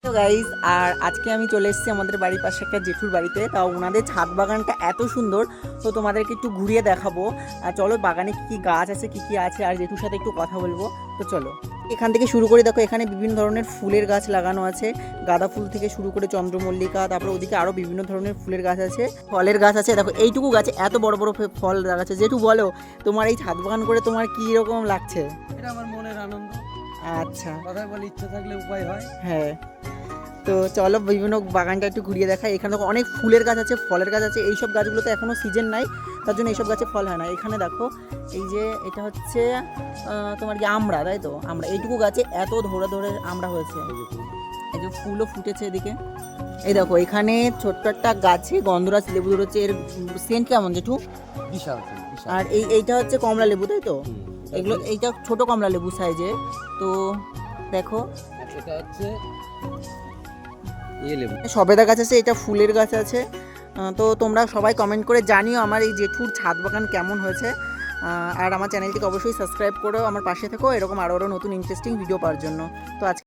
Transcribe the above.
তো গাইজ, আর আজকে আমি চলে এসেছি আমাদের বাড়ির পাশে একটা জেঠুর বাড়িতে। তাও ওনাদের ছাদ বাগানটা এত সুন্দর, তো তোমাদেরকে একটু ঘুরিয়ে দেখাবো। আর চলো বাগানে কী কী গাছ আছে, কী কী আছে, আর জেঠুর সাথে একটু কথা বলবো। তো চলো এখান থেকে শুরু করে। দেখো এখানে বিভিন্ন ধরনের ফুলের গাছ লাগানো আছে, গাঁদা ফুল থেকে শুরু করে চন্দ্রমল্লিকা, তারপরে ওদিকে আরও বিভিন্ন ধরনের ফুলের গাছ আছে, ফলের গাছ আছে। দেখো এইটুকু গাছে এত বড় বড় ফল লাগাচ্ছে। জেঠু বলো, তোমার এই ছাদ বাগান করে তোমার কী রকম লাগছে? এটা আমার মনের আনন্দ। আচ্ছা, কথা বলে ইচ্ছা থাকলে উপায় হয়। হ্যাঁ। তো চলো বিভিন্ন বাগানটা একটু ঘুরিয়ে দেখাই। এখানে দেখো অনেক ফুলের গাছ আছে, ফলের গাছ আছে। এইসব গাছগুলোতে এখনও সিজন নাই, তার জন্য এইসব গাছে ফল হয় না। এখানে দেখো এই যে এটা হচ্ছে তোমার কি আমড়া, তাই তো? আমড়া এইটুকু গাছে এত ধরে ধরে আমড়া হয়েছে। এই যে ফুলও ফুটেছে এদিকে। এই দেখো এখানে ছোট্ট একটা গাছে গন্ধরাজ লেবু ধরেছে। এর সেন্ট কেমন জেঠু? বিশাল আর এইটা হচ্ছে কমলা লেবু, তাই তো? এগুলো এইটা ছোট কমলা লেবু সাইজে। তো দেখো এটা হচ্ছে লেবু। সবেদা গাছ আছে, এটা ফুলের গাছ আছে। তো তোমরা সবাই কমেন্ট করে জানিও আমার এই জেঠুর ছাদ বাগান কেমন হয়েছে। আর আমার চ্যানেলটিকে অবশ্যই সাবস্ক্রাইব করো, আমার পাশে থেকো এরকম আরও নতুন ইন্টারেস্টিং ভিডিও পাওয়ার জন্য। তো আজকে